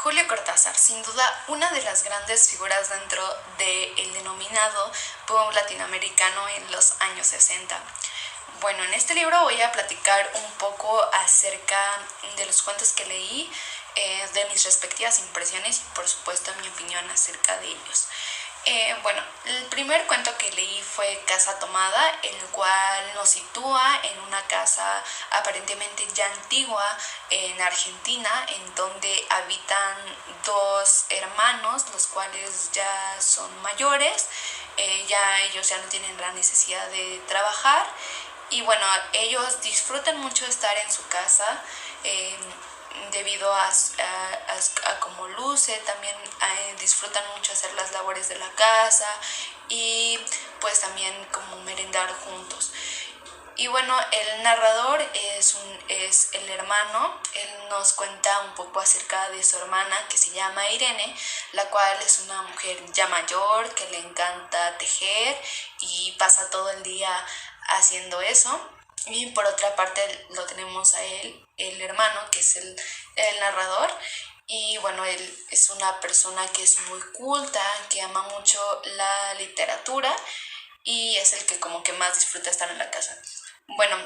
Julio Cortázar, sin duda una de las grandes figuras dentro del denominado boom latinoamericano en los años 60. Bueno, en este libro voy a platicar un poco acerca de los cuentos que leí, de mis respectivas impresiones y por supuesto mi opinión acerca de ellos. Bueno, el primer cuento que leí fue Casa Tomada, el cual nos sitúa en una casa aparentemente ya antigua en Argentina, en donde habitan dos hermanos, los cuales ya son mayores, ya ellos ya no tienen la necesidad de trabajar y bueno, ellos disfrutan mucho estar en su casa. Debido a cómo luce, también disfrutan mucho hacer las labores de la casa y pues también como merendar juntos. Y bueno, el narrador es el hermano. Él nos cuenta un poco acerca de su hermana que se llama Irene, la cual es una mujer ya mayor que le encanta tejer y pasa todo el día haciendo eso. Y por otra parte lo tenemos a él, el hermano, que es el narrador. Y bueno, él es una persona que es muy culta, que ama mucho la literatura y es el que como que más disfruta estar en la casa. Bueno,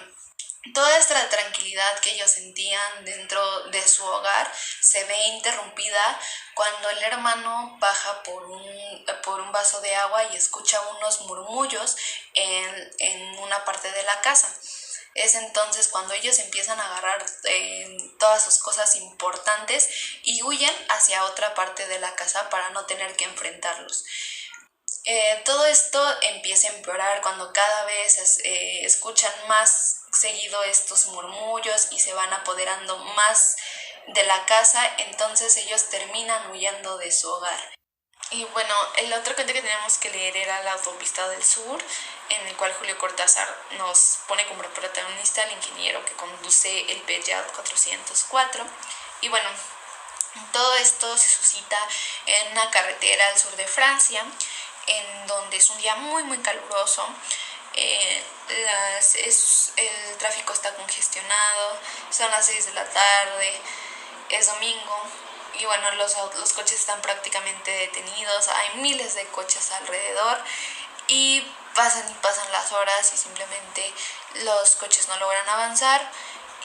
toda esta tranquilidad que ellos sentían dentro de su hogar se ve interrumpida cuando el hermano baja por un vaso de agua y escucha unos murmullos en una parte de la casa. Es entonces cuando ellos empiezan a agarrar todas sus cosas importantes y huyen hacia otra parte de la casa para no tener que enfrentarlos. Todo esto empieza a empeorar cuando cada vez escuchan más seguido estos murmullos y se van apoderando más de la casa, entonces ellos terminan huyendo de su hogar. Y bueno, el otro cuento que teníamos que leer era La autopista del sur, en el cual Julio Cortázar nos pone como protagonista al ingeniero que conduce el Peugeot 404. Y bueno, todo esto se suscita en una carretera al sur de Francia, en donde es un día muy caluroso. El tráfico está congestionado, son las 6 de la tarde, es domingo y bueno, los coches están prácticamente detenidos, hay miles de coches alrededor y pasan las horas y simplemente los coches no logran avanzar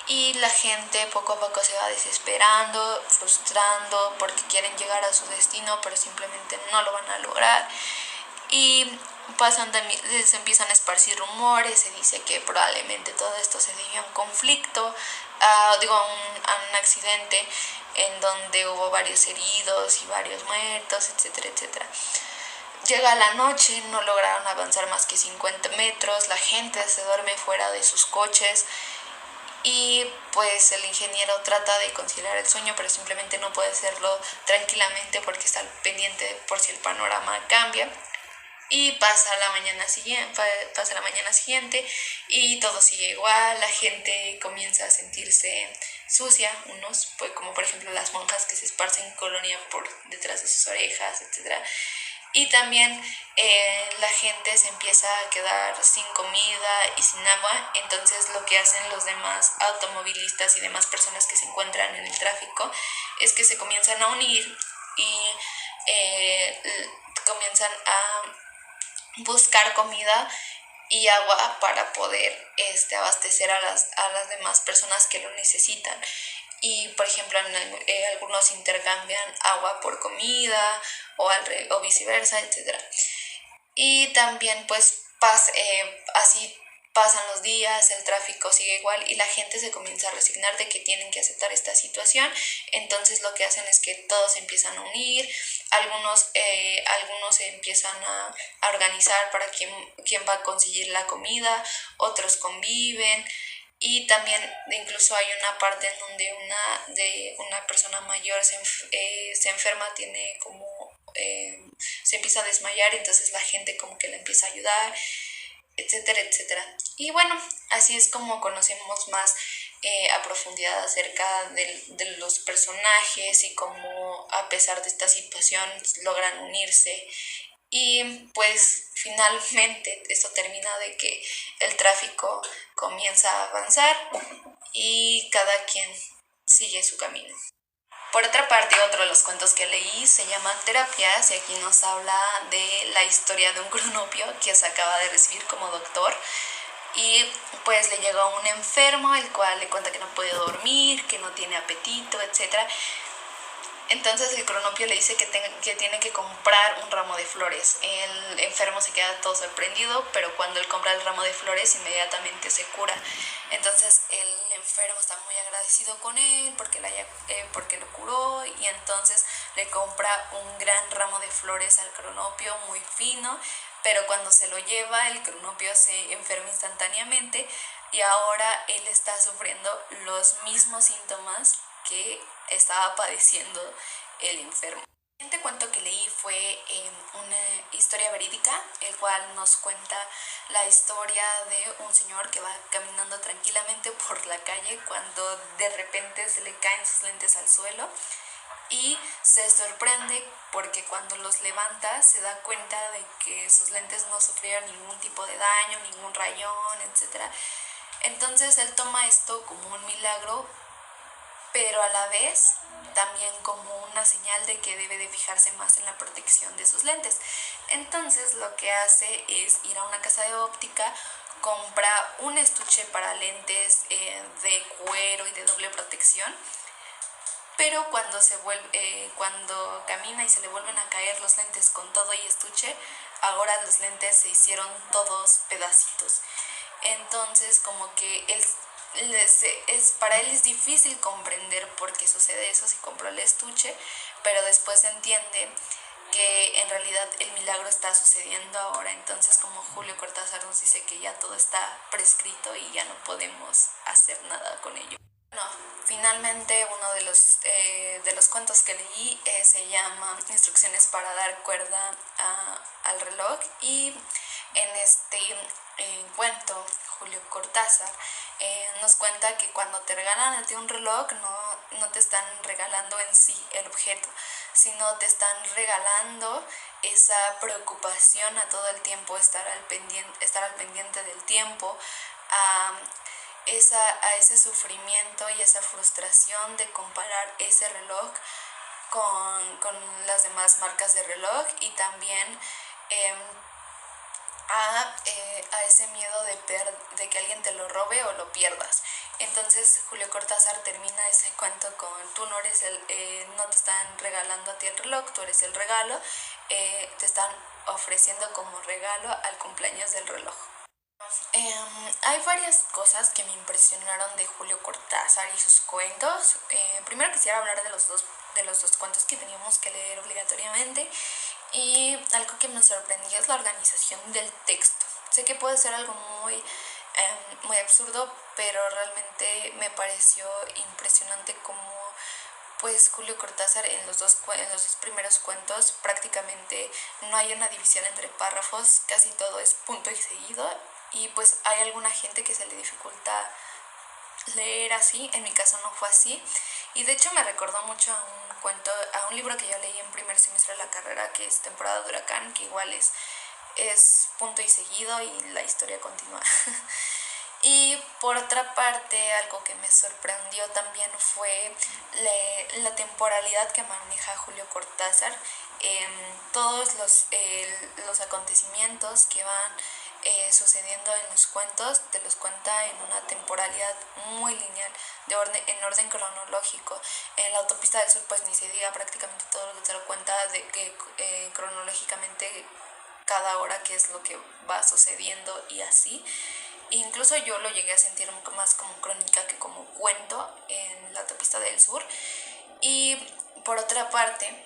y la gente poco a poco se va desesperando, frustrando porque quieren llegar a su destino pero simplemente no lo van a lograr. Y se empiezan a esparcir rumores, se dice que probablemente todo esto se debió a un conflicto, a un accidente en donde hubo varios heridos y varios muertos, etcétera, etcétera. Llega la noche, no lograron avanzar más que 50 metros, la gente se duerme fuera de sus coches y pues el ingeniero trata de conciliar el sueño, pero simplemente no puede hacerlo tranquilamente porque está pendiente por si el panorama cambia. Y pasa la mañana siguiente y todo sigue igual, la gente comienza a sentirse sucia, pues como por ejemplo las monjas que se esparcen colonia por detrás de sus orejas, etc. Y también la gente se empieza a quedar sin comida y sin agua, entonces lo que hacen los demás automovilistas y demás personas que se encuentran en el tráfico es que se comienzan a unir y comienzan a buscar comida y agua para poder abastecer a las demás personas que lo necesitan. Y por ejemplo algunos intercambian agua por comida o viceversa, etc. Y también pues así pasan los días, el tráfico sigue igual y la gente se comienza a resignar de que tienen que aceptar esta situación. Entonces lo que hacen es que todos se empiezan a unir, algunos se empiezan a organizar para quién va a conseguir la comida, otros conviven y también incluso hay una parte en donde una persona mayor se enferma, tiene como se empieza a desmayar, entonces la gente como que la empieza a ayudar, etcétera, etcétera. Y bueno, así es como conocemos más a profundidad acerca de los personajes y cómo a pesar de esta situación logran unirse. Y pues finalmente esto termina de que el tráfico comienza a avanzar y cada quien sigue su camino. Por otra parte, otro de los cuentos que leí se llama Terapias y aquí nos habla de la historia de un cronopio que se acaba de recibir como doctor y pues le llega un enfermo el cual le cuenta que no puede dormir, que no tiene apetito, etcétera. Entonces el cronopio le dice que tiene que comprar un ramo de flores. El enfermo se queda todo sorprendido, pero cuando él compra el ramo de flores inmediatamente se cura. Entonces el enfermo está muy agradecido con él porque lo curó y entonces le compra un gran ramo de flores al cronopio muy fino, pero cuando se lo lleva el cronopio se enferma instantáneamente y ahora él está sufriendo los mismos síntomas que estaba padeciendo el enfermo. El siguiente cuento que leí fue una historia verídica, el cual nos cuenta la historia de un señor que va caminando tranquilamente por la calle cuando de repente se le caen sus lentes al suelo y se sorprende porque cuando los levanta se da cuenta de que sus lentes no sufrieron ningún tipo de daño, ningún rayón, etc. Entonces él toma esto como un milagro, pero a la vez también como una señal de que debe de fijarse más en la protección de sus lentes. Entonces lo que hace es ir a una casa de óptica, compra un estuche para lentes de cuero y de doble protección, pero cuando camina y se le vuelven a caer los lentes con todo y estuche, ahora los lentes se hicieron todos pedacitos. Entonces como que para él es difícil comprender por qué sucede eso si compró el estuche, pero después entiende que en realidad el milagro está sucediendo ahora. Entonces como Julio Cortázar nos dice que ya todo está prescrito y ya no podemos hacer nada con ello. No, finalmente uno de los cuentos que leí se llama Instrucciones para dar cuerda al reloj y en este cuento Julio Cortázar nos cuenta que cuando te regalan a ti un reloj no te están regalando en sí el objeto, sino te están regalando esa preocupación a todo el tiempo, estar al pendiente del tiempo, a a ese sufrimiento y esa frustración de comparar ese reloj con las demás marcas de reloj y también eh, a ese miedo de que alguien te lo robe o lo pierdas. Entonces Julio Cortázar termina ese cuento con tú no eres no te están regalando a ti el reloj, tú eres el regalo, te están ofreciendo como regalo al cumpleaños del reloj. Hay varias cosas que me impresionaron de Julio Cortázar y sus cuentos. Primero quisiera hablar de los dos cuentos que teníamos que leer obligatoriamente y algo que me sorprendió es la organización del texto. Sé que puede ser algo muy absurdo, pero realmente me pareció impresionante cómo pues Julio Cortázar en los dos primeros cuentos prácticamente no hay una división entre párrafos, casi todo es punto y seguido y pues hay alguna gente que se le dificulta leer así, en mi caso no fue así y de hecho me recordó mucho a un libro que yo leí en primer semestre de la carrera que es Temporada de Huracán, que igual es punto y seguido y la historia continúa. Y por otra parte, algo que me sorprendió también fue la temporalidad que maneja Julio Cortázar en todos los acontecimientos que van sucediendo en los cuentos, te los cuenta en una temporalidad muy lineal, en orden cronológico. En la autopista del sur pues ni se diga, prácticamente todo lo que te lo cuenta de que cronológicamente cada hora qué es lo que va sucediendo y así. Incluso yo lo llegué a sentir más como crónica que como cuento en la autopista del sur. Y por otra parte,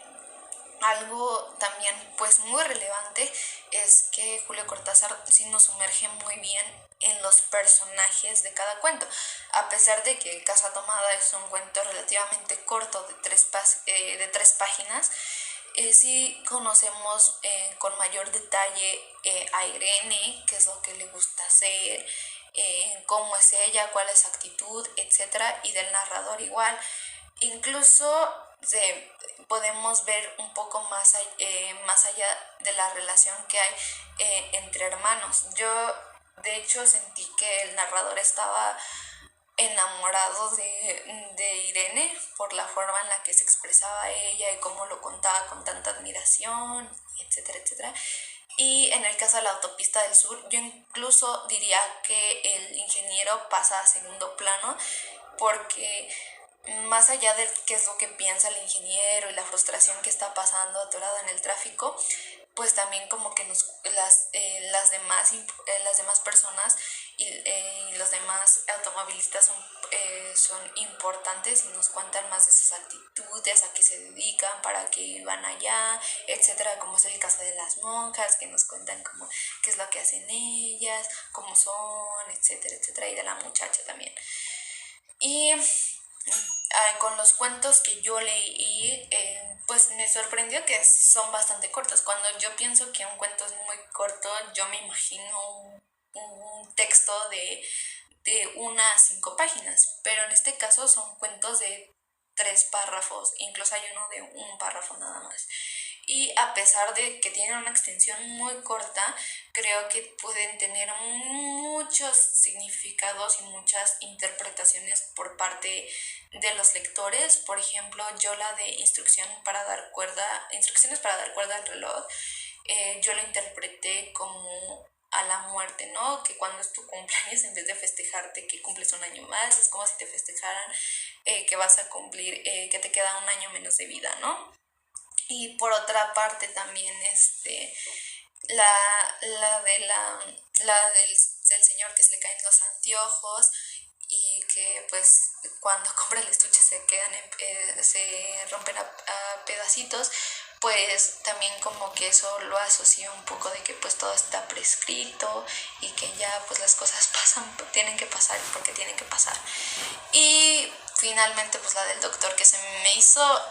algo también pues muy relevante es que Julio Cortázar sí nos sumerge muy bien en los personajes de cada cuento, a pesar de que Casa Tomada es un cuento relativamente corto de tres páginas. Sí conocemos con mayor detalle a Irene, qué es lo que le gusta hacer, cómo es ella, cuál es su actitud, etcétera, y del narrador igual. Incluso podemos ver un poco más allá de la relación que hay entre hermanos. Yo, de hecho, sentí que el narrador estaba enamorado de Irene por la forma en la que se expresaba ella y cómo lo contaba con tanta admiración, etcétera, etcétera. Y en el caso de la autopista del sur, yo incluso diría que el ingeniero pasa a segundo plano porque más allá de qué es lo que piensa el ingeniero y la frustración que está pasando atorada en el tráfico, pues también como que las demás personas y los demás automovilistas son importantes y nos cuentan más de sus actitudes, a qué se dedican, para qué iban allá, etcétera, como es el caso de las monjas, que nos cuentan como qué es lo que hacen ellas, cómo son, etcétera, etcétera, y de la muchacha también. Y con los cuentos que yo leí, pues me sorprendió que son bastante cortos. Cuando yo pienso que un cuento es muy corto, yo me imagino un texto de 1 a 5 páginas, pero en este caso son cuentos de 3 párrafos, incluso hay uno de un párrafo nada más. Y a pesar de que tienen una extensión muy corta, creo que pueden tener muchos significados y muchas interpretaciones por parte de los lectores. Por ejemplo, yo la de instrucciones para dar cuerda al reloj, yo lo interpreté como a la muerte, ¿no? Que cuando es tu cumpleaños, en vez de festejarte que cumples un año más, es como si te festejaran que vas a cumplir, que te queda un año menos de vida, ¿no? Y por otra parte también del señor que se le caen los anteojos y que pues cuando compra el estuche se rompen a pedacitos, pues también como que eso lo asocia un poco de que pues todo está prescrito y que ya pues las cosas tienen que pasar porque tienen que pasar. Y finalmente pues la del doctor, que se me hizo,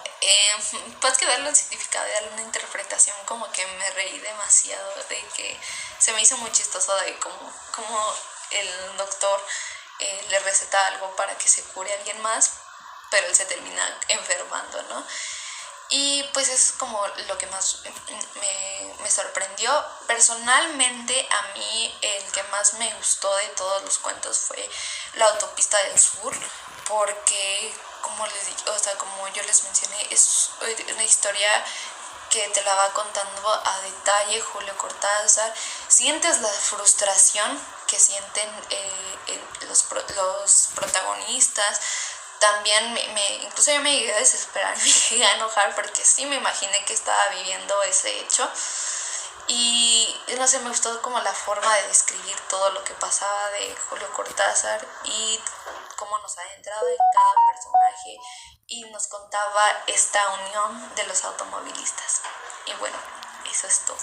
pues que darle un significado y darle una interpretación, como que me reí demasiado, de que se me hizo muy chistoso de como el doctor le receta algo para que se cure a alguien más, pero él se termina enfermando, ¿no? Y pues es como lo que más me sorprendió. Personalmente, a mí el que más me gustó de todos los cuentos fue La autopista del sur, porque como yo les mencioné, es una historia que te la va contando a detalle Julio Cortázar. Sientes la frustración que sienten los protagonistas. También incluso yo me llegué a desesperar, me llegué a enojar porque sí me imaginé que estaba viviendo ese hecho. Y no sé, me gustó como la forma de describir todo lo que pasaba de Julio Cortázar y cómo nos adentraba en cada personaje y nos contaba esta unión de los automovilistas. Y bueno, eso es todo.